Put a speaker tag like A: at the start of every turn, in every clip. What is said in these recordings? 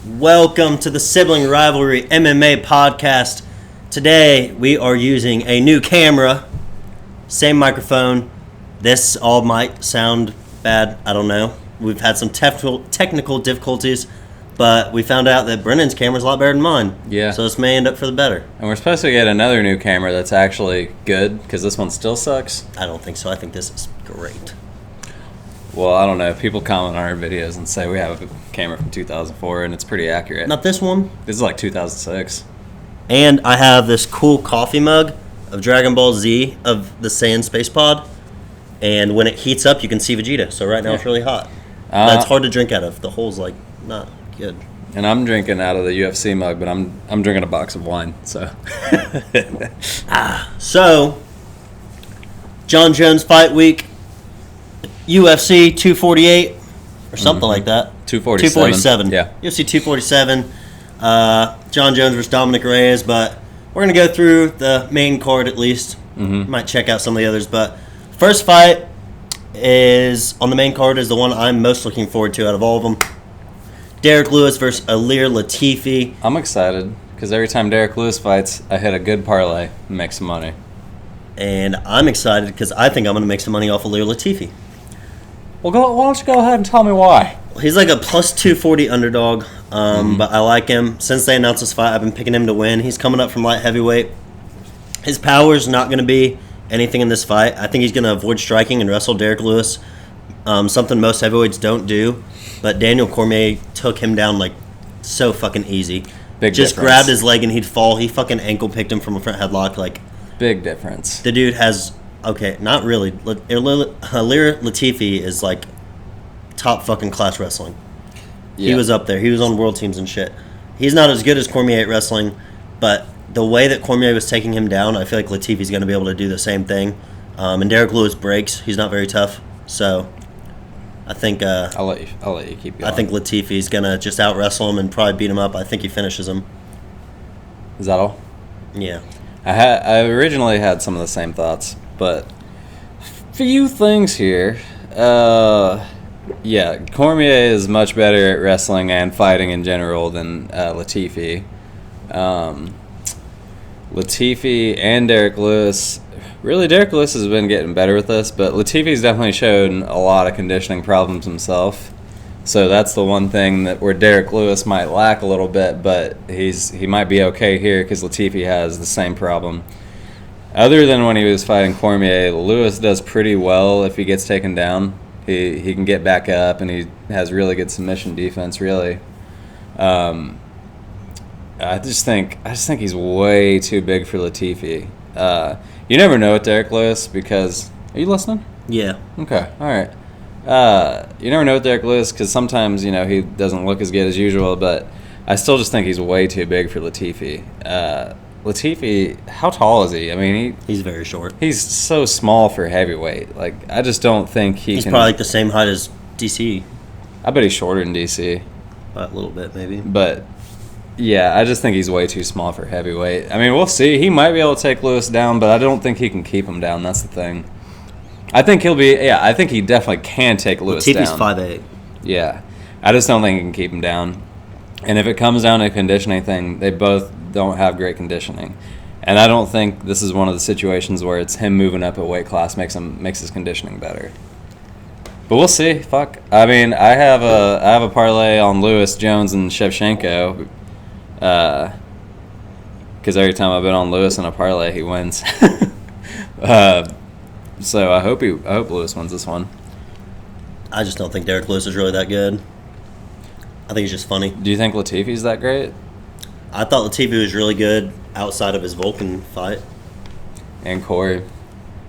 A: Welcome to the Sibling Rivalry MMA podcast. Today we are using a new camera, same microphone. This all might sound bad, I don't know. We've had some technical difficulties, but we found out that Brennan's camera is a lot better than mine.
B: Yeah.
A: So this may end up for the better.
B: And we're supposed to get another new camera that's actually good, because this one still sucks.
A: I don't think so. I think this is great.
B: Well, I don't know. People comment on our videos and say we have a camera from 2004, and it's pretty accurate.
A: Not this one.
B: This is like 2006.
A: And I have this cool coffee mug of Dragon Ball Z of the Saiyan Space Pod. And when it heats up, you can see Vegeta. So right now it's really hot. But it's hard to drink out of. The hole's like not good.
B: And I'm drinking out of the UFC mug, but I'm drinking a box of wine. So,
A: So, Jon Jones fight week, UFC 248 or something like that.
B: 247. Yeah.
A: UFC 247. Jon Jones versus Dominic Reyes, but we're gonna go through the main card at least. Might check out some of the others, but first fight is on the main card is the one I'm most looking forward to out of all of them. Derek Lewis versus Ilir Latifi.
B: I'm excited because every time Derek Lewis fights, I hit a good parlay and make some money.
A: And I'm excited because I think I'm going to make some money off Ilir Latifi.
B: Well, why don't you go ahead and tell me why?
A: He's like a plus 240 underdog, but I like him. Since they announced this fight, I've been picking him to win. He's coming up from light heavyweight. His power's not going to be anything in this fight. I think he's going to avoid striking and wrestle Derek Lewis, something most heavyweights don't do. But Daniel Cormier took him down like so fucking easy.
B: Big
A: Just
B: difference.
A: grabbed his leg and he'd fall. He fucking ankle picked him from a front headlock. Like
B: Big difference.
A: the dude has not really. Ilir Latifi is like top fucking class wrestling.
B: Yeah.
A: He was up there. He was on world teams and shit. He's not as good as Cormier at wrestling, but the way that Cormier was taking him down, I feel like Latifi's going to be able to do the same thing. And Derek Lewis breaks. He's not very tough, so I think
B: I'll let you keep going.
A: I think Latifi's going to just out wrestle him and probably beat him up. I think he finishes him.
B: Is that all?
A: Yeah.
B: I originally had some of the same thoughts, but few things here. Yeah, Cormier is much better at wrestling and fighting in general than Latifi. Latifi and Derek Lewis. Really, Derek Lewis has been getting better with this, but Latifi's definitely shown a lot of conditioning problems himself. So that's the one thing that where Derek Lewis might lack a little bit, but he might be okay here because Latifi has the same problem. Other than when he was fighting Cormier, Lewis does pretty well if he gets taken down. He can get back up, and he has really good submission defense, really. I just think he's way too big for Latifi. You never know with Derek Lewis because... Are you listening?
A: Yeah.
B: Okay, all right. You never know with Derek Lewis because sometimes, he doesn't look as good as usual, but I still just think he's way too big for Latifi. Latifi, how tall is he? I mean,
A: He's very short.
B: he's so small for heavyweight. Like, I just don't think
A: He's
B: can...
A: probably like the same height as DC.
B: I bet he's shorter than DC.
A: By a little bit, maybe.
B: But, yeah, I just think he's way too small for heavyweight. I mean, we'll see. He might be able to take Lewis down, but I don't think he can keep him down. That's the thing. I think I think he definitely can take Lewis down.
A: Latifi's 5'8".
B: Yeah. I just don't think he can keep him down. And if it comes down to a conditioning thing, they both don't have great conditioning. And I don't think this is one of the situations where it's him moving up a weight class makes his conditioning better. But we'll see. Fuck. I mean, I have a parlay on Lewis, Jones, and Shevchenko. Because every time I've been on Lewis in a parlay, he wins. So I hope Lewis wins this one.
A: I just don't think Derek Lewis is really that good. I think he's just funny.
B: Do you think Latifi's that great?
A: I thought Latifi was really good outside of his Vulcan fight.
B: And Corey.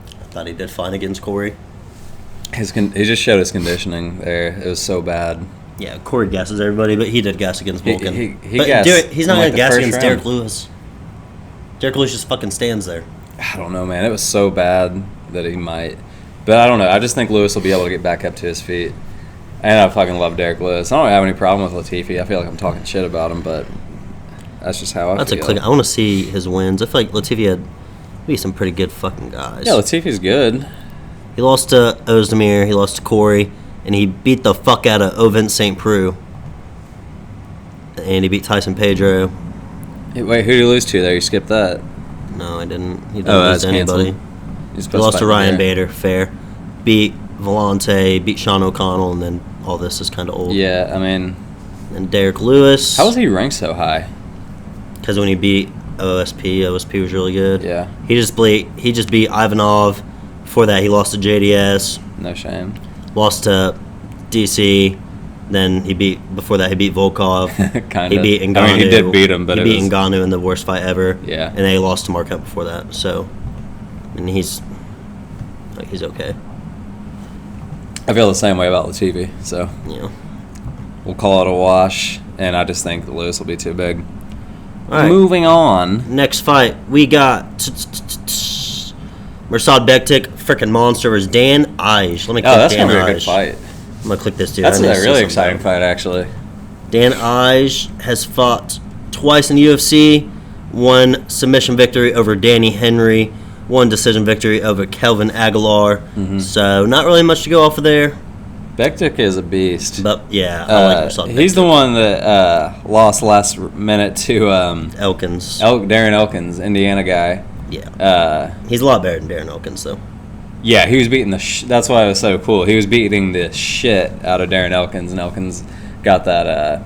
A: I thought he did fine against Corey.
B: He just showed his conditioning there. It was so bad.
A: Yeah, Corey gasses everybody, but he did gas against Vulcan.
B: He
A: but
B: gassed
A: he's not
B: in,
A: going to gas
B: the
A: against
B: first
A: Derek
B: round.
A: Lewis. Derek Lewis just fucking stands there.
B: I don't know, man. It was so bad that he might. But I don't know. I just think Lewis will be able to get back up to his feet. And I fucking love Derek Lewis. I don't have any problem with Latifi. I feel like I'm talking shit about him, but that's just how I
A: That's
B: feel.
A: a click. I want to see his wins. I feel like Latifi had maybe some pretty good fucking guys.
B: Yeah, Latifi's good.
A: He lost to Ozdemir. He lost to Corey. And he beat the fuck out of Ovin St. Preux. and he beat Tyson Pedro.
B: Wait, who did you lose to there? You skipped that.
A: No, I didn't. He didn't lose to anybody.
B: He
A: Lost to Ryan Bader, fair. Beat Vellante, beat Sean O'Connell, and then all this is kind of old.
B: Yeah, I mean...
A: And Derek Lewis.
B: How was he ranked so high?
A: Because when he beat OSP was really good.
B: Yeah.
A: He just beat Ivanov. Before that, he lost to JDS.
B: No shame.
A: Lost to DC. Then he beat Volkov.
B: Kind
A: He
B: of.
A: beat Ngannou.
B: I mean, he did beat him, but
A: he beat Ngannou in the worst fight ever.
B: Yeah.
A: And then he lost to Marquette before that. So, and he's okay.
B: I feel the same way about Latifi, so
A: Yeah.
B: we'll call it a wash, and I just think Lewis will be too big.
A: All right.
B: Moving on.
A: Next fight, we got Mirsad Bektic, freaking monster, versus Dan Ige. Let me click
B: Oh, that's
A: Dan
B: going to be a good
A: Ige.
B: fight.
A: I'm going to click this dude.
B: That's
A: I need
B: a
A: to see
B: really
A: something.
B: exciting fight, actually.
A: Dan Ige has fought twice in the UFC, one submission victory over Danny Henry, one decision victory over Kelvin Aguilar. So not really much to go off of there.
B: Bektic is a beast.
A: But yeah, I like Mirsad Bektic.
B: He's the one that lost last minute to
A: Elkins.
B: Darren Elkins, Indiana guy.
A: Yeah. He's a lot better than Darren Elkins, though.
B: Yeah, he was beating that's why it was so cool. He was beating the shit out of Darren Elkins, and Elkins got that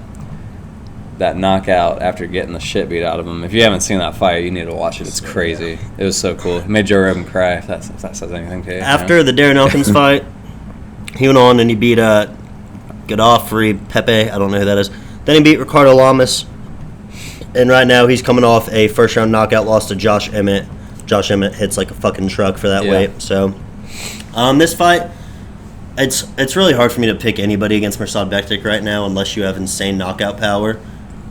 B: knockout after getting the shit beat out of him. If you haven't seen that fight, you need to watch it. It's crazy. It was so cool. He made Joe Rogan cry, if that says anything to you.
A: After the Darren Elkins fight, he went on and he beat Godofrey Pepe. I don't know who that is. Then he beat Ricardo Lamas. And right now he's coming off a first-round knockout loss to Josh Emmett. Josh Emmett hits like a fucking truck for that weight. So, this fight, it's really hard for me to pick anybody against Mirsad Bektic right now unless you have insane knockout power.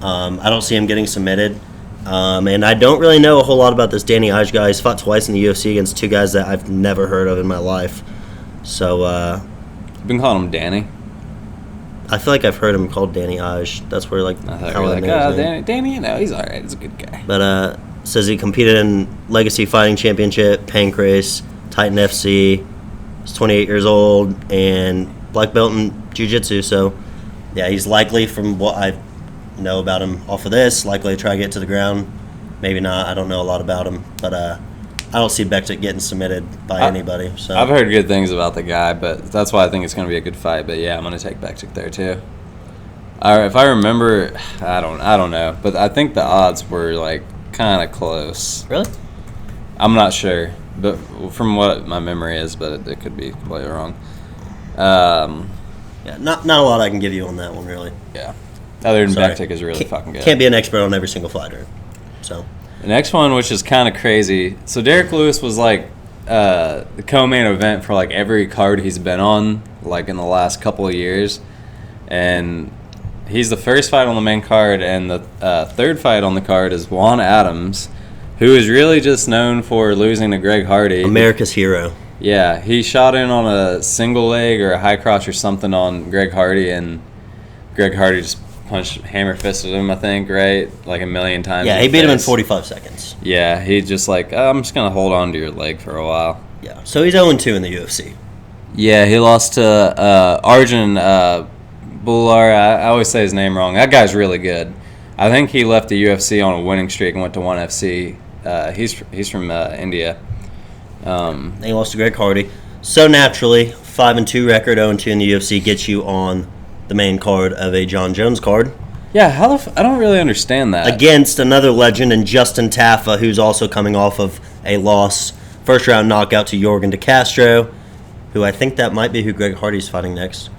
A: I don't see him getting submitted. And I don't really know a whole lot about this Danny Ige guy. He's fought twice in the UFC against two guys that I've never heard of in my life. So,
B: You've been calling him Danny.
A: I feel like I've heard him called Danny Ige. That's where, like,
B: I thought you were like, Danny, you know, he's all right. He's a good guy.
A: But says he competed in Legacy Fighting Championship, Pancrase, Titan FC. He's 28 years old and black belt in jiu-jitsu. So, yeah, he's likely, from what I know about him off of this, likely to try to get to the ground. Maybe not. I don't know a lot about him. But I don't see Bektic getting submitted by anybody. So
B: I've heard good things about the guy, but that's why I think it's going to be a good fight. But yeah, I'm going to take Bektic there too. If I remember, I don't know, but I think the odds were like kind of close.
A: Really?
B: I'm not sure, but from what my memory is, but it could be completely wrong.
A: Yeah, not a lot I can give you on that one, really.
B: Yeah. Other than Bektic is really fucking good.
A: Can't be an expert on every single fighter. So
B: the next one, which is kind of crazy. So Derek Lewis was like the co-main event for like every card he's been on, like in the last couple of years, and he's the first fight on the main card, and the third fight on the card is Juan Adams, who is really just known for losing to Greg Hardy.
A: America's hero.
B: Yeah, he shot in on a single leg or a high cross or something on Greg Hardy, and Greg Hardy just hammer fisted him, I think, right? Like a million times.
A: Yeah, he beat him in 45 seconds.
B: Yeah, he just like, I'm just going to hold on to your leg for a while.
A: Yeah, so he's 0-2 in the UFC.
B: Yeah, he lost to Arjun Bular. I always say his name wrong. That guy's really good. I think he left the UFC on a winning streak and went to ONE FC. He's from India.
A: And he lost to Greg Hardy. So naturally, 5-2 record, 0-2 in the UFC gets you on the main card of a Jon Jones card.
B: Yeah, I don't really understand that.
A: Against another legend in Justin Taffa, who's also coming off of a loss, first round knockout to Jorgen De Castro, who I think that might be who Greg Hardy's fighting next.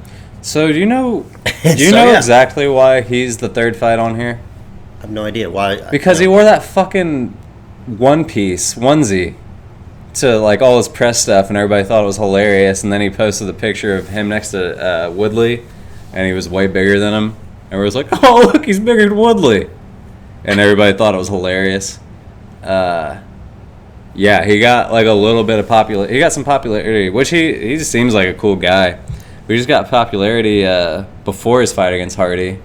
B: So do you know exactly why he's the third fight on here?
A: I have no idea why.
B: Because he wore that fucking one piece onesie to like all his press stuff, and everybody thought it was hilarious. And then he posted the picture of him next to Woodley, and he was way bigger than him. And we was like, "Oh, look, he's bigger than Woodley," and everybody thought it was hilarious. Yeah, he got like a little bit of popularity. He got some popularity, which he just seems like a cool guy. We just got popularity before his fight against Hardy.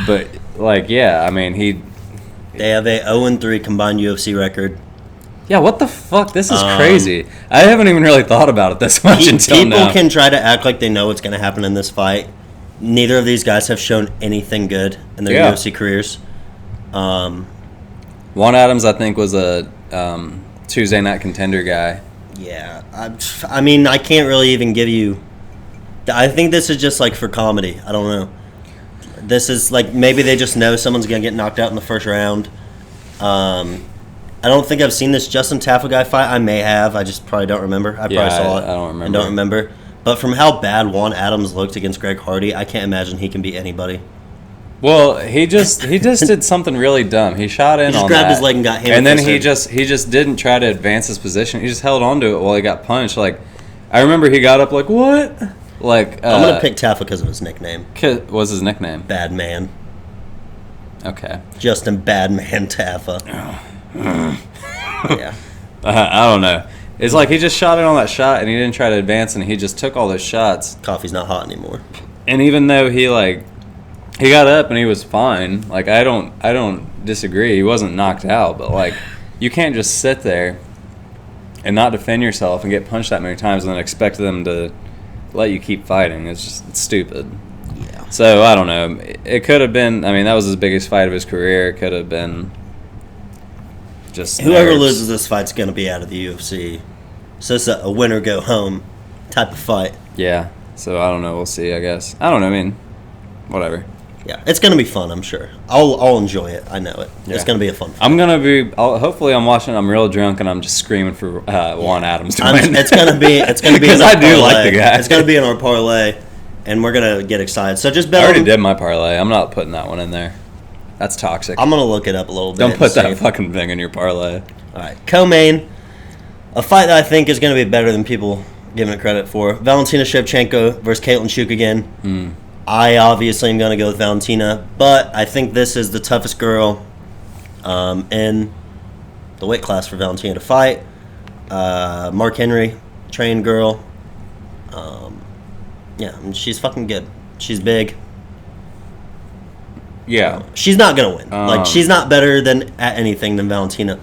B: But like, yeah, I mean,
A: they have a 0-3 combined UFC record.
B: Yeah, what the fuck? This is crazy. I haven't even really thought about it this much until now.
A: People can try to act like they know what's going to happen in this fight, Neither of these guys have shown anything good in their UFC careers.
B: Juan Adams, I think, was a Tuesday Night Contender guy.
A: Yeah, I mean, I can't really even give you. I think this is just like for comedy. I don't know. This is like maybe they just know someone's gonna get knocked out in the first round. I don't think I've seen this Justin Tafa guy fight. I may have. I just probably don't remember. I probably saw it.
B: I don't remember.
A: And don't remember. But from how bad Juan Adams looked against Greg Hardy, I can't imagine he can beat anybody.
B: Well, he just did something really dumb. He shot in on that.
A: He just grabbed his leg and got hammered.
B: And then he just didn't try to advance his position. He just held on to it while he got punched. Like, I remember he got up like, what? Like,
A: I'm gonna pick Tafa because of his nickname.
B: What was his nickname?
A: Bad Man.
B: Okay.
A: Justin Bad Man Tafa. Yeah.
B: I don't know. It's like he just shot it on that shot and he didn't try to advance and he just took all those shots.
A: Coffee's not hot anymore.
B: And even though he got up and he was fine, like I don't disagree. He wasn't knocked out, but like you can't just sit there and not defend yourself and get punched that many times and then expect them to let you keep fighting. It's stupid.
A: Yeah.
B: So I don't know. It could have been. I mean, that was his biggest fight of his career. It could have been just
A: whoever
B: nerves.
A: loses this fight's gonna be out of the UFC. So it's a winner go home type of fight.
B: Yeah. So I don't know. We'll see. I guess. I don't know. I mean, whatever.
A: Yeah, it's gonna be fun. I'm sure. I'll enjoy it. I know it.
B: Yeah.
A: It's gonna be a fun fight.
B: I'm gonna be. Hopefully, I'm watching. I'm real drunk and I'm just screaming for Juan Adams to win.
A: It's gonna be. It's gonna be
B: because I do like the guy.
A: It's gonna be in our parlay, and we're gonna get excited. So just bet.
B: I already did my parlay. I'm not putting that one in there. That's toxic.
A: I'm gonna look it up a little bit.
B: Don't put that fucking thing in your parlay.
A: All right, co-main, a fight that I think is gonna be better than people giving it credit for. Valentina Shevchenko versus Caitlin Chukagian. I obviously am going to go with Valentina, but I think this is the toughest girl in the weight class for Valentina to fight. Mark Henry, trained girl. Yeah, I mean, she's fucking good. She's big.
B: Yeah.
A: She's not going to win. She's not better at anything than Valentina.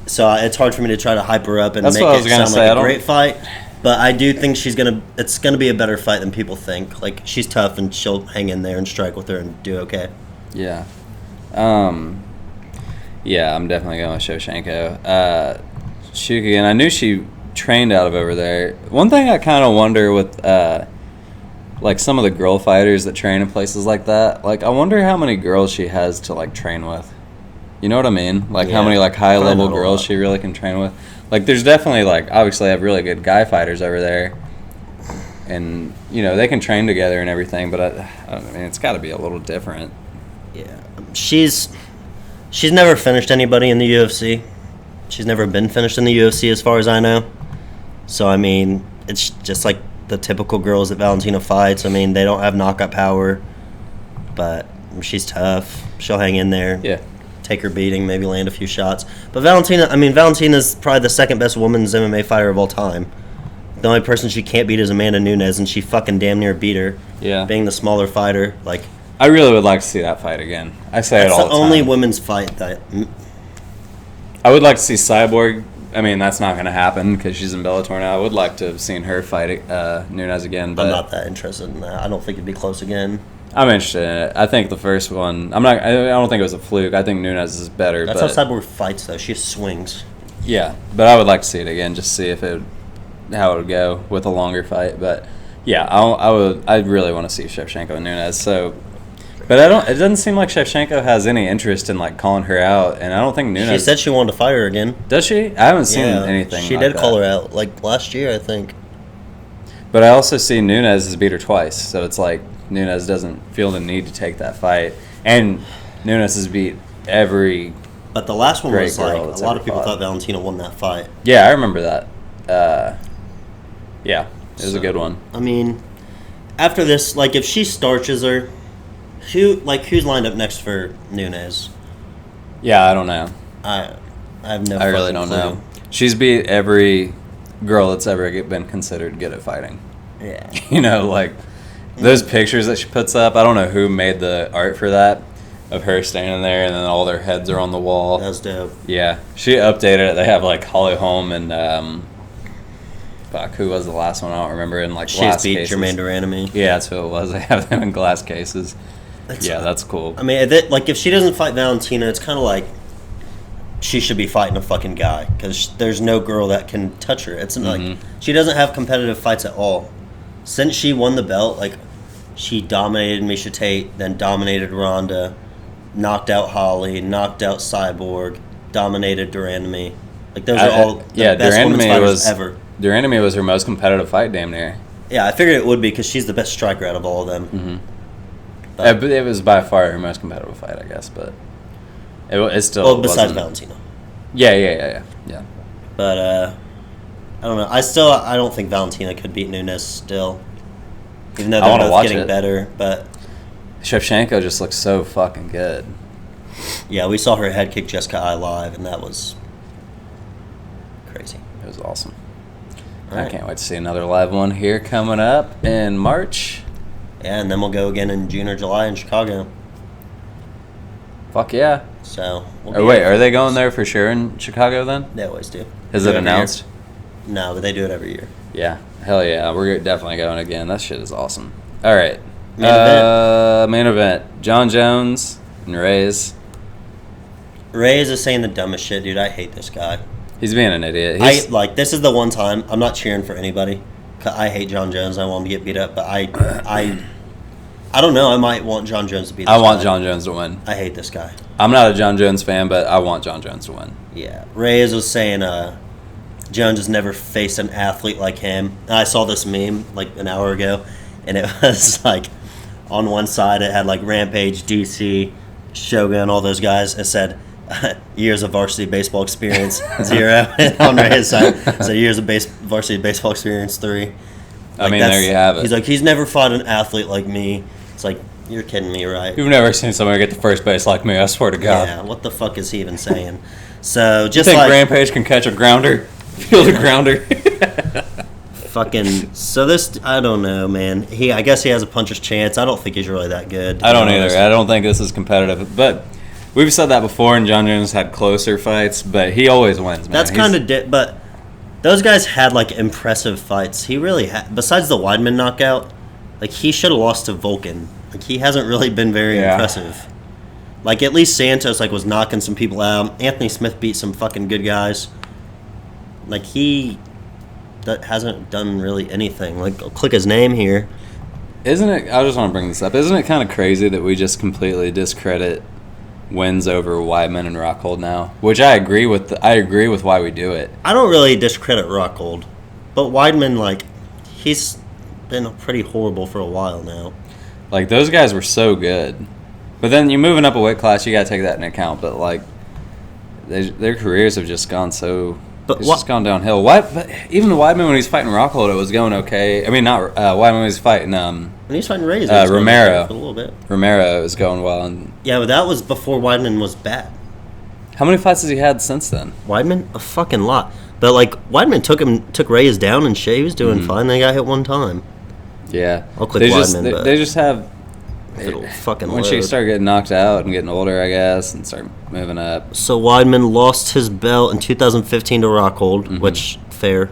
A: So it's hard for me to try to hype her up and make it sound like a great fight. But I do think it's gonna be a better fight than people think. Like, she's tough and she'll hang in there and strike with her and do okay.
B: Yeah. Yeah, I'm definitely going with Shevchenko. Chukagian, I knew she trained out of over there. One thing I kind of wonder with like some of the girl fighters that train in places like that, like I wonder how many girls she has to like train with. You know what I mean? Like how many like high level girls she really can train with. Like, there's definitely, like, obviously I have really good guy fighters over there. And, you know, they can train together and everything, but, I mean, it's got to be a little different.
A: Yeah. She's never finished anybody in the UFC. She's never been finished in the UFC as far as I know. So, I mean, it's just like the typical girls that Valentina fights. I mean, they don't have knockout power, but she's tough. She'll hang in there.
B: Yeah.
A: Take her beating, maybe land a few shots. But Valentina's probably the second best women's MMA fighter of all time. The only person she can't beat is Amanda Nunes, and she fucking damn near beat her.
B: Yeah.
A: Being the smaller fighter, like.
B: I really would like to see that fight again. I say it all the time.
A: It's the only women's fight that.
B: I would like to see Cyborg. I mean, that's not going to happen because she's in Bellator now. I would like to have seen her fight Nunes again. But
A: I'm not that interested in that. I don't think it'd be close again.
B: I'm interested in it. I think the first one. I don't think it was a fluke. I think Nunes is better.
A: That's how Cyborg fights, though. She swings.
B: Yeah, but I would like to see it again, just to see how it would go with a longer fight. But yeah, I really want to see Shevchenko and Nunes. So, but it doesn't seem like Shevchenko has any interest in like calling her out, and I don't think Nunes.
A: She said she wanted to fight her again.
B: Does she? I haven't seen anything.
A: She did call her out like last year, I think.
B: But I also see Nunes has beat her twice, so it's like Nunes doesn't feel the need to take that fight, and Nunes has beat every.
A: But the last one was like a lot of people
B: fought.
A: thought Valentina won that fight.
B: Yeah, I remember that. Yeah, it was a good one.
A: I mean, after this, like if she starches her, who's lined up next for Nunes?
B: Yeah, I don't know.
A: I have no.
B: I really don't know. She's beat every girl that's ever been considered good at fighting.
A: Yeah.
B: You know, like those pictures that she puts up. I don't know who made the art for that, of her standing there and then all their heads are on the wall.
A: That's dope.
B: Yeah, she updated it. They have like Holly Holm and Fuck, who was the last one? I don't remember. In like
A: She's
B: glass
A: beat
B: cases.
A: Jermaine Duranamy.
B: Yeah, that's who it was. They have them in glass cases. That's cool.
A: I mean, like if she doesn't fight Valentina, it's kind of like she should be fighting a fucking guy because there's no girl that can touch her. It's like she doesn't have competitive fights at all. Since she won the belt, like she dominated Miesha Tate, then dominated Ronda, knocked out Holly, knocked out Cyborg, dominated Duranamy. Like those are all the best women's fighters ever.
B: Duranamy was her most competitive fight, damn near.
A: Yeah, I figured it would be because she's the best striker out of all of them.
B: Mm-hmm. But it was by far her most competitive fight, I guess. But it still.
A: Well, besides Valentina.
B: Yeah.
A: But I don't know. I don't think Valentina could beat Nunes still, even though they're both getting better. But
B: Shevchenko just looks so fucking good.
A: Yeah, we saw her head kick Jessica I live, and that was crazy.
B: It was awesome.
A: Right.
B: I can't wait to see another live one here coming up in March.
A: Yeah, and then we'll go again in June or July in Chicago.
B: Fuck yeah.
A: So.
B: Are they going there for sure in Chicago then?
A: They always do.
B: Is it announced?
A: No, but they do it every year.
B: Yeah. Hell yeah. We're definitely going again. That shit is awesome. All right. Main event. Jon Jones and Reyes.
A: Reyes is saying the dumbest shit, dude. I hate this guy.
B: He's being an idiot.
A: This is the one time I'm not cheering for anybody. I hate Jon Jones. I want him to get beat up, but I don't know. I might want Jon Jones to beat.
B: I want Jon Jones to win.
A: I hate this guy.
B: I'm not a Jon Jones fan, but I want Jon Jones to win.
A: Yeah, Reyes was saying Jones has never faced an athlete like him. And I saw this meme like an hour ago, and it was like on one side it had like Rampage, DC, Shogun, all those guys. It said years of varsity baseball experience 0, and on Reyes' side it said years of varsity baseball experience 3. Like,
B: I mean, there you have it.
A: He's like, he's never fought an athlete like me. It's like, you're kidding me, right?
B: You've never seen somebody get to first base like me, I swear to God.
A: Yeah, what the fuck is he even saying? So, just
B: you think Rampage can catch a grounder? Field a grounder?
A: Fucking, so this, I don't know, man. I guess he has a puncher's chance. I don't think he's really that good.
B: I don't either. I don't think this is competitive. But we've said that before, and Jon Jones had closer fights, but he always wins, man.
A: That's kind of, but those guys had, like, impressive fights. He really had, besides the Weidman knockout, like, he should have lost to Volkan. Like, he hasn't really been very impressive. Like, at least Santos, like, was knocking some people out. Anthony Smith beat some fucking good guys. Like, he hasn't done really anything. Like, I'll click his name here.
B: Isn't it, I just want to bring this up, isn't it kind of crazy that we just completely discredit wins over Weidman and Rockhold now? Which I agree with why we do it.
A: I don't really discredit Rockhold. But Weidman, like, he's been pretty horrible for a while now.
B: Like, those guys were so good. But then you're moving up a weight class, you got to take that into account. But, like, their careers have just gone so... It's just gone downhill. But even Weidman, when he's fighting Rockhold, it was going okay. I mean, not Weidman, when he's fighting...
A: when he's fighting Reyes,
B: Romero.
A: For a little bit.
B: Romero was going well. And
A: yeah, but that was before Weidman was bad.
B: How many fights has he had since then?
A: Weidman? A fucking lot. But, like, Weidman took Reyes down and shit. He was doing fine. They got hit one time.
B: Yeah.
A: I'll click Weidman.
B: They just have...
A: When
B: she started getting knocked out and getting older, I guess, and start moving up.
A: So Weidman lost his belt in 2015 to Rockhold, which, fair.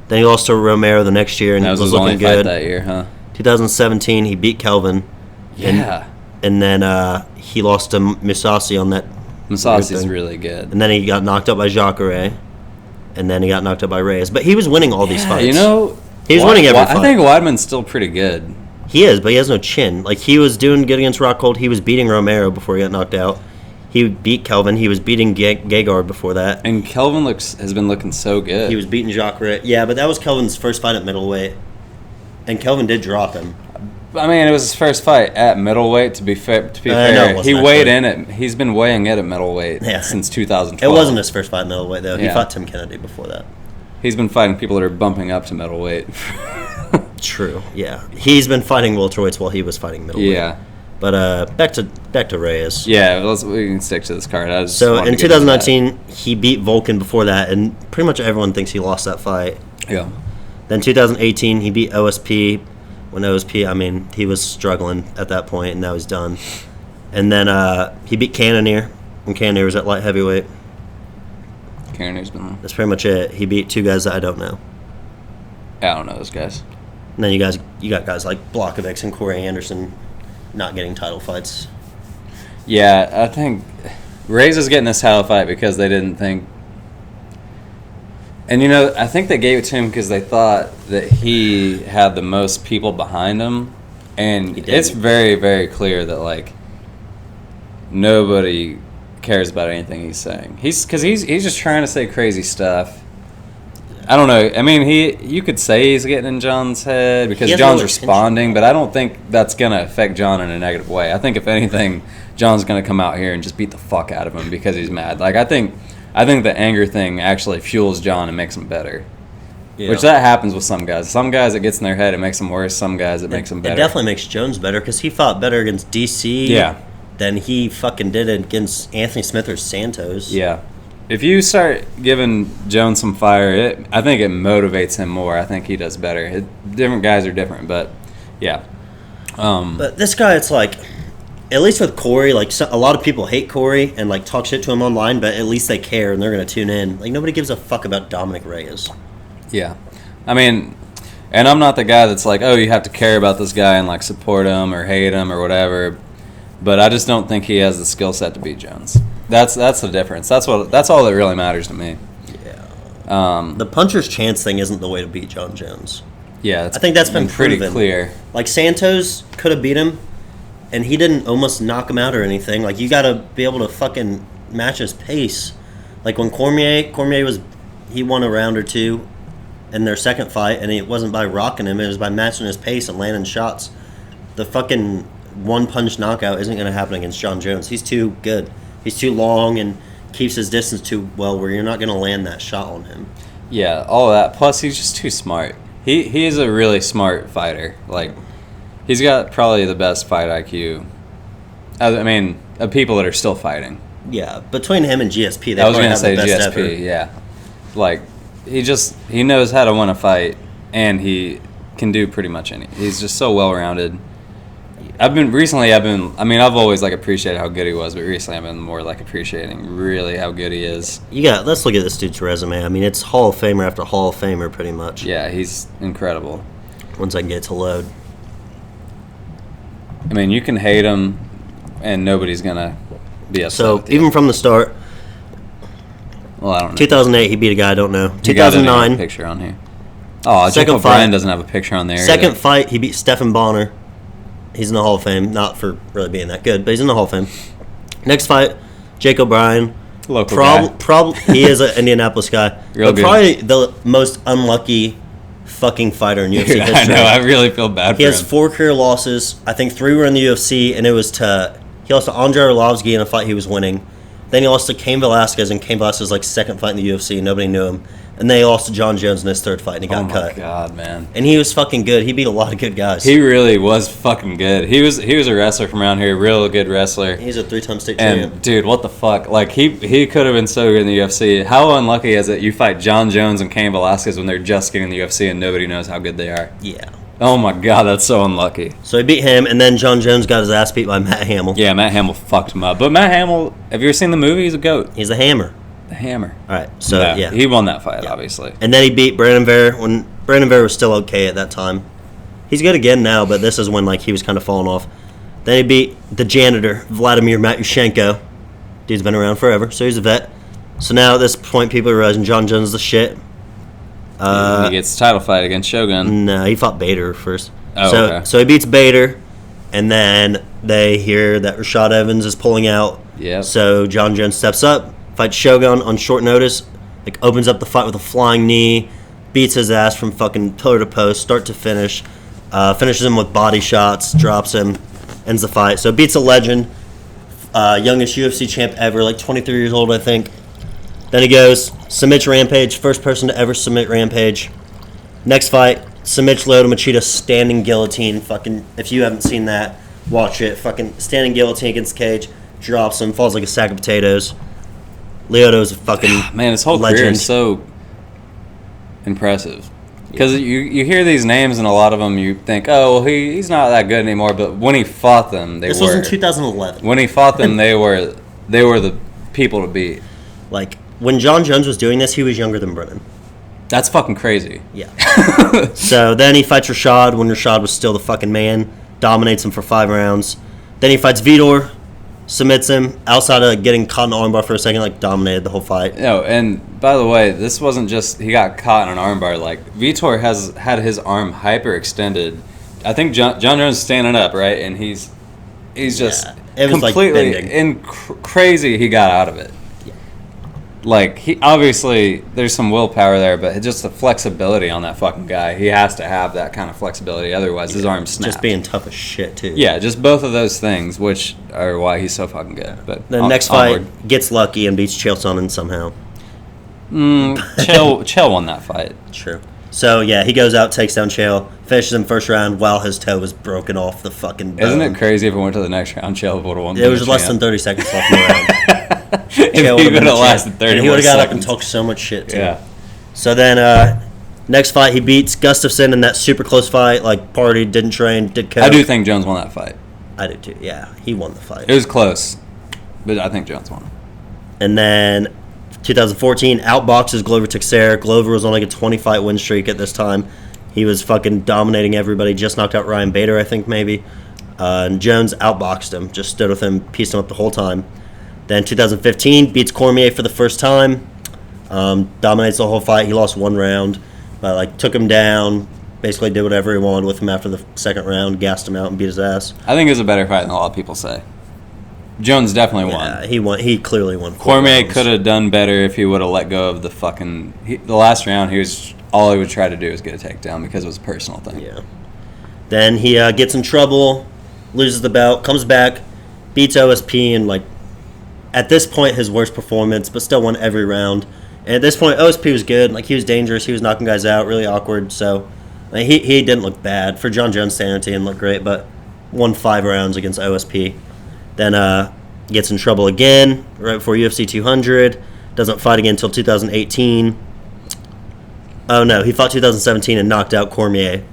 A: Then he lost to Romero the next year and
B: that was
A: was
B: his
A: looking
B: only
A: good.
B: Fight that year, huh?
A: 2017, he beat Kelvin.
B: Yeah.
A: And then he lost to Musasi on that.
B: Musasi's really good.
A: And then he got knocked out by Jacare. And then he got knocked out by Reyes. But he was winning all these fights.
B: You know,
A: he was winning every fight.
B: I think Weidman's still pretty good.
A: He is, but he has no chin. Like, he was doing good against Rockhold. He was beating Romero before he got knocked out. He beat Kelvin. He was beating Gegard before that.
B: And Kelvin has been looking so good.
A: He was beating Jacare. Yeah, but that was Kelvin's first fight at middleweight. And Kelvin did drop him.
B: I mean, it was his first fight at middleweight, to be fair. He's been weighing in at middleweight since 2012.
A: It wasn't his first fight at middleweight, though. He fought Tim Kennedy before that.
B: He's been fighting people that are bumping up to middleweight.
A: True, yeah. He's been fighting welterweights while he was fighting middleweight.
B: Yeah.
A: But back to Reyes.
B: Yeah, we can stick to this card.
A: So in 2019, he beat Volkan before that, and pretty much everyone thinks he lost that fight.
B: Yeah.
A: Then 2018, he beat OSP. When OSP, I mean, he was struggling at that point, and now he's done. And then he beat Cannonier, and Cannonier was at light heavyweight.
B: Cannonier's been...
A: That's pretty much it. He beat two guys that I don't know.
B: I don't know those guys.
A: And then you got guys like Blachowicz and Corey Anderson not getting title fights.
B: Yeah, I think Reyes is getting this title fight because they didn't think. And, I think they gave it to him because they thought that he had the most people behind him. And it's very, very clear that, like, nobody cares about anything he's saying. He's just trying to say crazy stuff. I don't know. I mean, you could say he's getting in Jon's head because Jon's responding, but I don't think that's going to affect Jon in a negative way. I think, if anything, Jon's going to come out here and just beat the fuck out of him because he's mad. Like, I think the anger thing actually fuels Jon and makes him better. Yeah. Which that happens with some guys. Some guys, it gets in their head, it makes them worse. Some guys, it makes them better.
A: It definitely makes Jones better because he fought better against DC than he fucking did against Anthony Smith or Santos.
B: Yeah. If you start giving Jones some fire, I think it motivates him more. I think he does better. Different guys are different, but yeah.
A: But this guy, it's like, at least with Corey, like a lot of people hate Corey and like talk shit to him online, but at least they care and they're gonna tune in. Like nobody gives a fuck about Dominic Reyes.
B: Yeah, I mean, and I'm not the guy that's like, oh, you have to care about this guy and like support him or hate him or whatever. But I just don't think he has the skill set to beat Jones. That's the difference. That's all that really matters to me.
A: Yeah. The puncher's chance thing isn't the way to beat Jon Jones.
B: Yeah,
A: I think that's been
B: pretty
A: proven.
B: Clear.
A: Like Santos could have beat him, and he didn't almost knock him out or anything. Like you got to be able to fucking match his pace. Like when Cormier he won a round or two in their second fight, and it wasn't by rocking him; it was by matching his pace and landing shots. The fucking one-punch knockout isn't going to happen against Jon Jones. He's too good. He's too long and keeps his distance too well where you're not going to land that shot on him.
B: Yeah, all of that. Plus, he's just too smart. He is a really smart fighter. Like, he's got probably the best fight IQ. I mean, of people that are still fighting.
A: Yeah, between him and GSP, they
B: I was
A: probably have
B: say
A: the best
B: GSP,
A: ever.
B: Yeah. Like, he knows how to win a fight, and he can do pretty much anything. He's just so well-rounded. I've always like appreciated how good he was, but recently I've been more like appreciating really how good he is.
A: Let's look at this dude's resume. I mean, it's Hall of Famer after Hall of Famer, pretty much.
B: Yeah, he's incredible.
A: Once I can get it to load.
B: I mean, you can hate him, and nobody's gonna be upset.
A: So
B: with you.
A: even from the start,
B: well, I don't know.
A: 2008, he beat a guy I don't know.
B: You got
A: 2009,
B: a picture on here. Oh,
A: second
B: Jacob
A: fight,
B: Bryan doesn't have a picture on there.
A: Second fight, he beat Stephan Bonner. He's in the Hall of Fame, not for really being that good, but he's in the Hall of Fame. Next fight, Jake O'Brien.
B: Local guy.
A: He is an Indianapolis guy.
B: Real good.
A: Probably the most unlucky fucking fighter in UFC history.
B: I know, I really feel bad for him.
A: He has 4 career losses. I think 3 were in the UFC, and he lost to Andre Arlovsky in a fight he was winning. Then he lost to Cain Velasquez, and Cain Velasquez's like second fight in the UFC, and nobody knew him. And then he lost to Jon Jones in his third fight, and he got cut.
B: Oh my god, man!
A: And he was fucking good. He beat a lot of good guys.
B: He really was fucking good. He was a wrestler from around here, real good wrestler.
A: He's a 3-time state
B: champion. And dude, what the fuck? Like he could have been so good in the UFC. How unlucky is it you fight Jon Jones and Cain Velasquez when they're just getting the UFC and nobody knows how good they are?
A: Yeah.
B: Oh my god, that's so unlucky.
A: So he beat him, and then Jon Jones got his ass beat by Matt Hamill.
B: Yeah, Matt Hamill fucked him up. But Matt Hamill, have you ever seen the movie? He's a goat.
A: He's a hammer.
B: The hammer.
A: All right, so yeah.
B: He won that fight, obviously.
A: And then he beat Brandon Vera when Brandon Vera was still okay at that time. He's good again now, but this is when like he was kind of falling off. Then he beat the janitor, Vladimir Matyushenko. Dude's been around forever, so he's a vet. So now at this point, people are realizing Jon Jones is the shit.
B: He gets the title fight against Shogun.
A: No, he fought Bader first.
B: Oh, okay.
A: So he beats Bader, and then they hear that Rashad Evans is pulling out.
B: Yeah.
A: So Jon Jones steps up, fights Shogun on short notice, like opens up the fight with a flying knee, beats his ass from fucking pillar to post, start to finish, finishes him with body shots, drops him, ends the fight. So beats a legend, youngest UFC champ ever, like 23 years old, I think. Then he goes, submits Rampage, first person to ever submit Rampage. Next fight, submits Lyoto Machida, standing guillotine. Fucking, if you haven't seen that, watch it. Fucking standing guillotine against Cage, drops him, falls like a sack of potatoes. Lyoto's a fucking
B: man, his whole
A: legend.
B: career is so impressive. Because you hear these names and a lot of them you think, oh, well, he's not that good anymore. But when he fought them,
A: This was in 2011.
B: When he fought them, they were the people to beat.
A: Like, when Jon Jones was doing this, he was younger than Brennan.
B: That's fucking crazy.
A: Yeah. So then he fights Rashad when Rashad was still the fucking man. Dominates him for 5 rounds. Then he fights Vitor. Submits him. Outside of getting caught in the armbar for a second, like, dominated the whole fight.
B: No, and by the way, this wasn't just he got caught in an armbar. Like, Vitor has had his arm hyperextended. I think Jon Jones is standing up, right? And he's just
A: it was
B: completely
A: like
B: crazy he got out of it. Like, he obviously, there's some willpower there, but just the flexibility on that fucking guy, he has to have that kind of flexibility, otherwise his arm snaps.
A: Just being tough as shit, too.
B: Yeah, just both of those things, which are why he's so fucking good. But
A: the next fight, gets lucky and beats Chael Sonnen somehow.
B: Chael won that fight.
A: True. So, yeah, he goes out, takes down Chael, finishes him first round while his toe was broken off the fucking bone.
B: Isn't it crazy if it went to the next round, Chael would have won?
A: It was less than 30 seconds left in the round.
B: If he would have lasted 30
A: and he would have got up and talked so much shit, too.
B: Yeah.
A: So then, next fight, he beats Gustafsson in that super close fight. Like, partied, didn't train, did coke.
B: I do think Jones won that fight.
A: I do, too. Yeah, he won the fight.
B: It was close, but I think Jones won.
A: And then, 2014, outboxes Glover Teixeira. Glover was on like a 20-fight win streak at this time. He was fucking dominating everybody. Just knocked out Ryan Bader, I think, maybe. And Jones outboxed him. Just stood with him, pieced him up the whole time. Then 2015, beats Cormier for the first time. Dominates the whole fight. He lost 1 round. But, like, took him down. Basically did whatever he wanted with him after the second round. Gassed him out and beat his ass.
B: I think it was a better fight than a lot of people say. Jones definitely won.
A: Yeah, he won. He clearly won.
B: Cormier could have done better if he would have let go of the fucking... the last round, all he would try to do was get a takedown because it was a personal thing.
A: Yeah. Then he gets in trouble, loses the bout, comes back, beats OSP, and, like, at this point, his worst performance, but still won every round. And at this point, OSP was good. Like, he was dangerous. He was knocking guys out, really awkward. So, like, he didn't look bad. For Jon Jones' sanity, he didn't look great, but won 5 rounds against OSP. Then gets in trouble again right before UFC 200. Doesn't fight again until 2018. Oh, no. He fought 2017 and knocked out Cormier.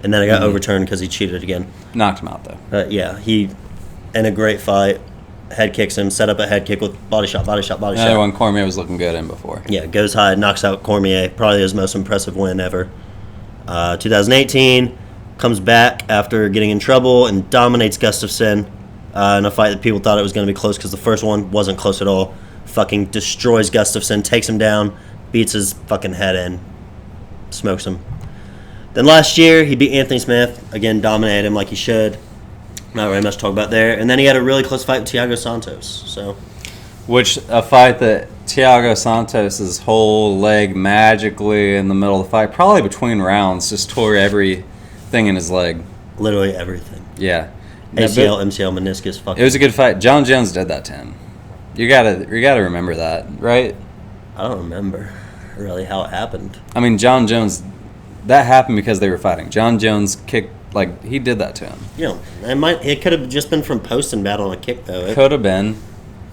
A: And then it got overturned because he cheated again.
B: Knocked him out, though.
A: Yeah, he, in a great fight, head kicks him, set up a head kick with body shot.
B: Another one Cormier was looking good in before.
A: Yeah, goes high, knocks out Cormier. Probably his most impressive win ever. 2018, comes back after getting in trouble and dominates Gustafsson in a fight that people thought it was going to be close because the first one wasn't close at all. Fucking destroys Gustafsson, takes him down, beats his fucking head in, smokes him. Then last year, he beat Anthony Smith. Again, dominated him like he should. Not really much to talk about there. And then he had a really close fight with Thiago Santos. So,
B: which a fight that Thiago Santos' whole leg magically in the middle of the fight, probably between rounds, just tore everything in his leg.
A: Literally everything.
B: Yeah.
A: ACL, MCL, meniscus. Fucking.
B: It was a good fight. Jon Jones did that to him. You gotta remember that, right?
A: I don't remember really how it happened.
B: I mean, Jon Jones, that happened because they were fighting. Jon Jones kicked. Like, he did that to him.
A: You know, it could have just been from posting battle on a kick, though.
B: Could have been.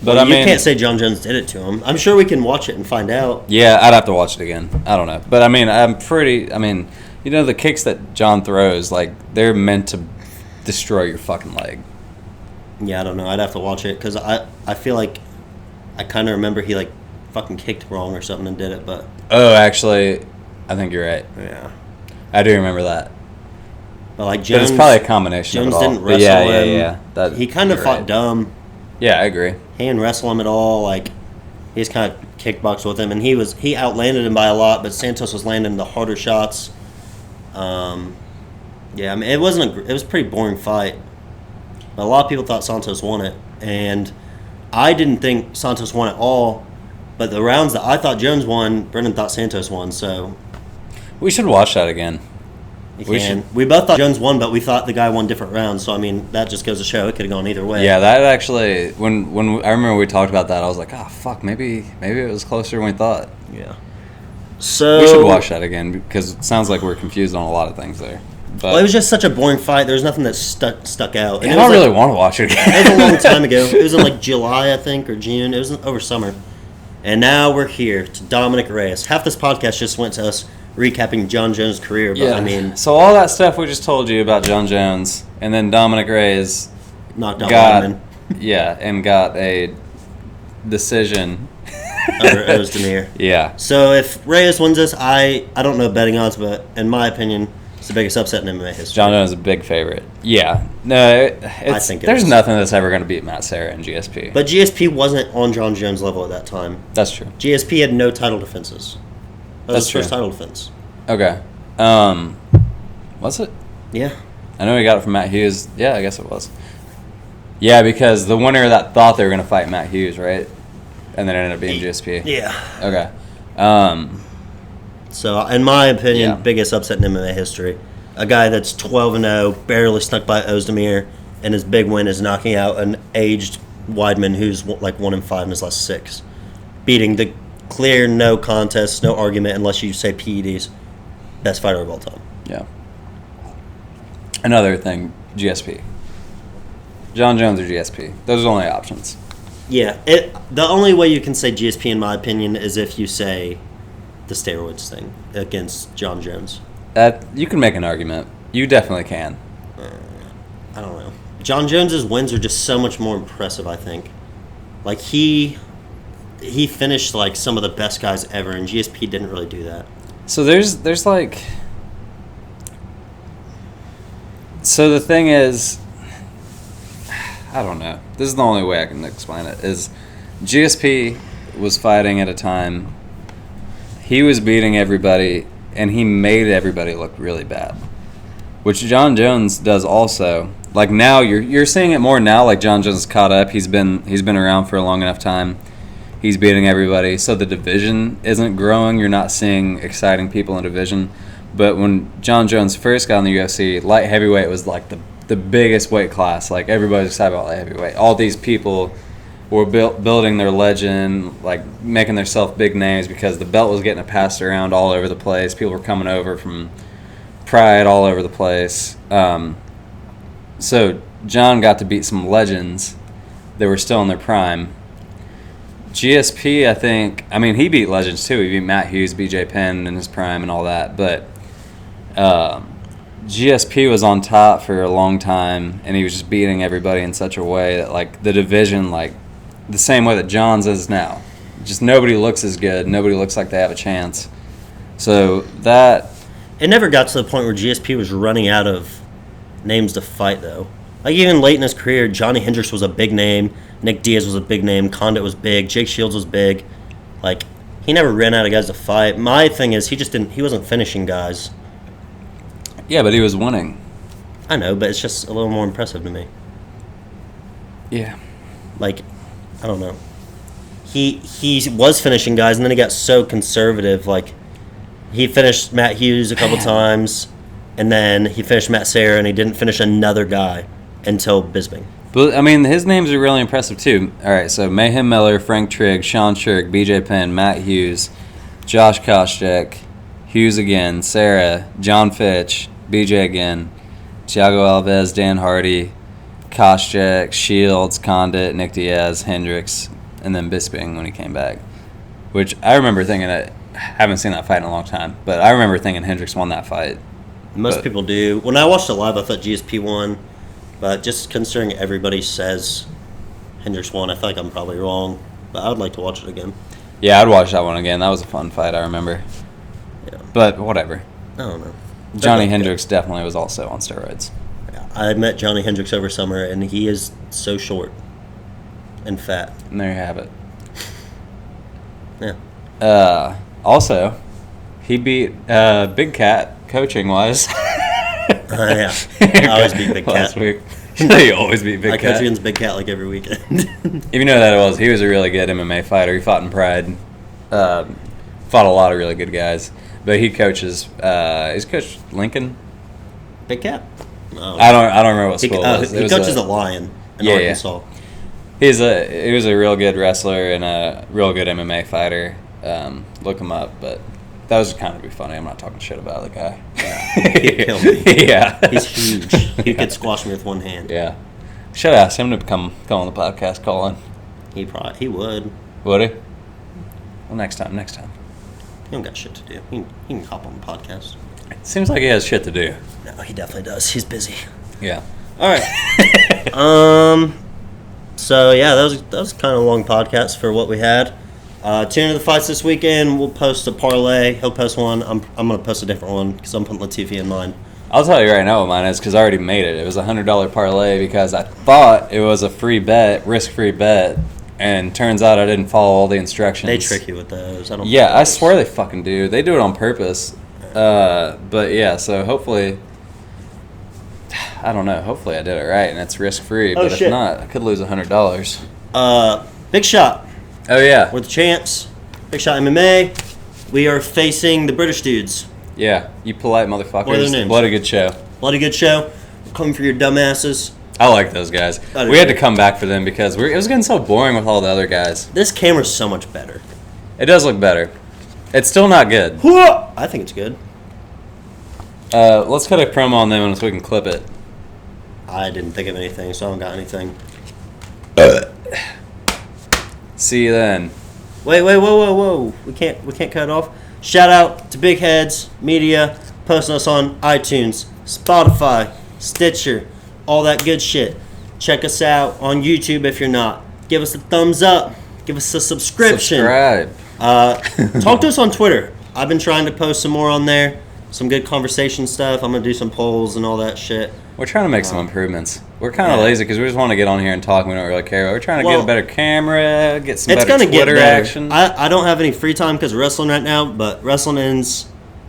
B: But,
A: well, you can't say Jon Jones did it to him. I'm sure we can watch it and find out.
B: Yeah, I'd have to watch it again. I don't know. But, I mean, you know, the kicks that Jon throws, like, they're meant to destroy your fucking leg.
A: Yeah, I don't know. I'd have to watch it because I feel like I kind of remember he, like, fucking kicked wrong or something and did it, but...
B: Oh, actually, I think you're right.
A: Yeah.
B: I do remember that.
A: But, like, Jones...
B: But it's probably a combination
A: Jones
B: of it all.
A: didn't wrestle him.
B: Yeah.
A: He kind of fought dumb.
B: Yeah, I agree.
A: He didn't wrestle him at all. Like, he just kind of kickboxed with him, and he outlanded him by a lot, but Santos was landing the harder shots. Yeah, I mean, it was a pretty boring fight. But a lot of people thought Santos won it, and I didn't think Santos won at all. But the rounds that I thought Jones won, Brendan thought Santos won. So
B: we should watch that again.
A: We both thought Jones won, but we thought the guy won different rounds. So I mean, that just goes to show it could have gone either way.
B: Yeah, that actually, when I remember we talked about that, I was like, oh fuck, maybe it was closer than we thought.
A: Yeah. So
B: we should watch that again because it sounds like we're confused on a lot of things there. But
A: well, it was just such a boring fight. There was nothing that stuck out.
B: And I don't really want to watch it again.
A: It was a long time ago. It was in like July, I think, or June. It was over summer. And now we're here to Dominic Reyes. Half this podcast just went to us recapping Jon Jones' career. But
B: yeah.
A: I mean,
B: so all that stuff we just told you about Jon Jones, and then Dominic Reyes
A: knocked out Weidman.
B: Yeah, and got a decision
A: over Ozdemir.
B: Yeah.
A: So if Reyes wins this, I don't know betting odds, but in my opinion, it's the biggest upset in MMA history.
B: Jon Jones is a big favorite. Yeah. No,
A: I think
B: there's nothing that's ever going to beat Matt Serra in GSP.
A: But GSP wasn't on Jon Jones' level at that time.
B: That's true.
A: GSP had no title defenses. That was
B: That's
A: his first
B: true.
A: title defense.
B: Okay. Was it?
A: Yeah.
B: I know he got it from Matt Hughes. Yeah, I guess it was. Yeah, because the winner that thought they were going to fight Matt Hughes, right? And then it ended up being GSP.
A: Yeah.
B: Okay.
A: So, in my opinion,
B: Yeah.
A: biggest upset in MMA history. A guy that's 12-0, barely snuck by Ozdemir, and his big win is knocking out an aged Weidman who's like 1-5 in his last 6. Beating the clear, no contest, no argument unless you say PEDs, best fighter of all time.
B: Yeah. Another thing, GSP. Jon Jones or GSP. Those are the only options.
A: Yeah, the only way you can say GSP, in my opinion, is if you say the steroids thing against Jon Jones.
B: You can make an argument. You definitely can.
A: I don't know. Jon Jones's wins are just so much more impressive, I think. Like, he finished, like, some of the best guys ever, and GSP didn't really do that.
B: So there's like... So the thing is... I don't know. This is the only way I can explain it. Is GSP was fighting at a time he was beating everybody, and he made everybody look really bad, which Jon Jones does also. Like now, you're seeing it more now. Like Jon Jones is caught up. He's been around for a long enough time. He's beating everybody, so the division isn't growing. You're not seeing exciting people in the division. But when Jon Jones first got in the UFC, light heavyweight was like the biggest weight class. Like everybody's excited about light heavyweight. All these people were building their legend, like making themselves big names because the belt was getting passed around all over the place. People were coming over from Pride all over the place. So Jon got to beat some legends that were still in their prime. GSP, I think, I mean, he beat legends too. He beat Matt Hughes, BJ Penn in his prime and all that. But GSP was on top for a long time, and he was just beating everybody in such a way that, like, the division, like, the same way that Jon's is now. Just nobody looks as good. Nobody looks like they have a chance. So that...
A: It never got to the point where GSP was running out of names to fight, though. Like, even late in his career, Johnny Hendricks was a big name. Nick Diaz was a big name. Condit was big. Jake Shields was big. Like, he never ran out of guys to fight. My thing is, he wasn't finishing guys.
B: Yeah, but he was winning.
A: I know, but it's just a little more impressive to me.
B: Yeah.
A: Like, I don't know. He was finishing guys, and then he got so conservative. Like, he finished Matt Hughes a couple times, and then he finished Matt Serra, and he didn't finish another guy until Bisping.
B: But, I mean, his names are really impressive, too. All right, so Mayhem Miller, Frank Trigg, Sean Shirk, BJ Penn, Matt Hughes, Josh Koscheck, Hughes again, Serra, John Fitch, BJ again, Thiago Alves, Dan Hardy, Koscheck, Shields, Condit, Nick Diaz, Hendricks, and then Bisping when he came back. Which I remember thinking I haven't seen that fight in a long time, but I remember thinking Hendricks won that fight.
A: Most people do. When I watched it live, I thought GSP won, but just considering everybody says Hendricks won, I feel like I'm probably wrong. But I would like to watch it again.
B: Yeah, I'd watch that one again. That was a fun fight, I remember.
A: Yeah.
B: But whatever.
A: I don't know.
B: Johnny Hendricks definitely was also on steroids.
A: I met Johnny Hendricks over summer, and he is so short and fat.
B: And there you have it.
A: Yeah.
B: Also, he beat Big Cat coaching-wise.
A: Yeah. I always beat Big Cat.
B: Last week. You always beat Big
A: I
B: Cat.
A: coach against Big Cat like every weekend.
B: If you know who that was, he was a really good MMA fighter. He fought in Pride. Fought a lot of really good guys. But he coaches. He's coached Lincoln.
A: Big Cat? Oh.
B: I don't remember what school it was.
A: He coaches a Lion in Arkansas.
B: He was a real good wrestler and a real good MMA fighter. Look him up, but that was kind of be funny. I'm not talking shit about the guy.
A: He'd kill me.
B: Yeah.
A: He's huge. He could squash me with one hand.
B: Yeah. Should ask him to come on the podcast, Colin.
A: He would.
B: Would he? Well, next time.
A: He don't got shit to do. He can hop on the podcast.
B: Seems like he has shit to do.
A: No, he definitely does. He's busy.
B: Yeah.
A: All right. So yeah, that was kind of a long podcast for what we had. Tune into the fights this weekend. We'll post a parlay. He'll post one. I'm going to post a different one because I'm putting Latifi in mine.
B: I'll tell you right now what mine is because I already made it. It was a $100 parlay because I thought it was a free bet, risk-free bet, and turns out I didn't follow all the instructions.
A: They trick you with those.
B: I swear they fucking do. They do it on purpose. But yeah, so hopefully, I don't know. Hopefully I did it right and it's risk-free. But if not, I could lose $100.
A: Big Shot.
B: Oh yeah,
A: We're the champs. Big Shot MMA. We are facing the British dudes.
B: yeah. You polite motherfuckers.
A: What are their names?
B: What a good show.
A: Bloody good show. We're coming for your dumbasses.
B: I like those guys. We had to come back for them because it was getting so boring with all the other guys.
A: This camera's so much better.
B: It does look better. It's still not good.
A: I think it's good.
B: Let's cut a promo on them so we can clip it.
A: I didn't think of anything, so I don't got anything.
B: See you then.
A: Wait, whoa. We can't cut it off. Shout out to Big Heads Media, posting us on iTunes, Spotify, Stitcher, all that good shit. Check us out on YouTube if you're not. Give us a thumbs up. Give us a subscription.
B: Subscribe.
A: Talk to us on Twitter. I've been trying to post some more on there. Some good conversation stuff. I'm going to do some polls and all that shit.
B: We're trying to make some improvements. We're kind of lazy because we just want to get on here and talk. We don't really care. We're trying to get a better camera, get some better Twitter action.
A: I don't have any free time because of wrestling right now, but wrestling ends.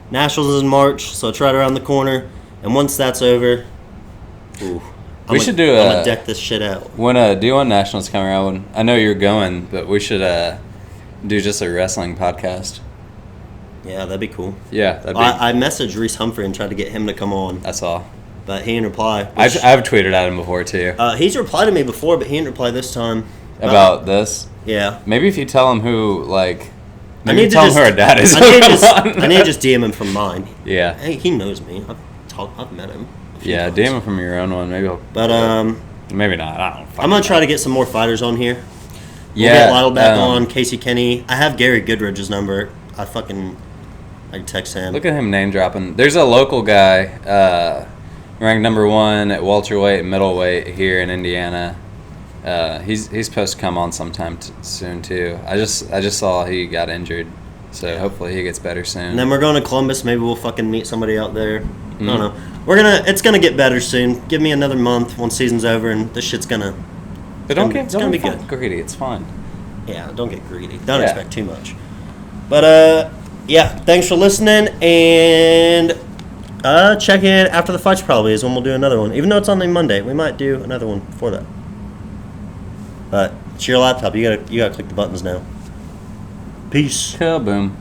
A: Nationals is in March, so it's right around the corner. And once that's over, I'm going to deck this shit out.
B: When D1 Nationals come around, I know you're going, but we should do just a wrestling podcast.
A: Yeah, that'd be cool.
B: Yeah,
A: I messaged Reese Humphrey and tried to get him to come on.
B: I saw.
A: But he didn't reply.
B: I've tweeted at him before, too.
A: He's replied to me before, but he didn't reply this time.
B: About this?
A: Yeah.
B: Maybe if you tell him who, like...
A: I need to tell him
B: who our dad is.
A: I need to just DM him from mine.
B: Yeah.
A: Hey, he knows me. I've met him.
B: Yeah, DM him from your own one. Maybe I'll...
A: But,
B: maybe not. I don't
A: I'm going to try to get some more fighters on here.
B: Yeah.
A: We'll get Lytle back on, Casey Kenny. I have Gary Goodridge's number. I can text him.
B: Look at him name dropping. There's a local guy, ranked number 1 at welterweight and middleweight here in Indiana. He's supposed to come on sometime soon too. I just saw he got injured, so hopefully he gets better soon.
A: And then we're going to Columbus. Maybe we'll fucking meet somebody out there. I don't know. It's gonna get better soon. Give me another month once season's over, and this shit's gonna.
B: But don't
A: be
B: good. Greedy. It's fine.
A: Yeah, don't get greedy. Don't expect too much. But yeah. Thanks for listening, and check in after the fights. Probably is when we'll do another one. Even though it's on the Monday, we might do another one before that. But it's your laptop. You gotta click the buttons now. Peace.
B: Kaboom.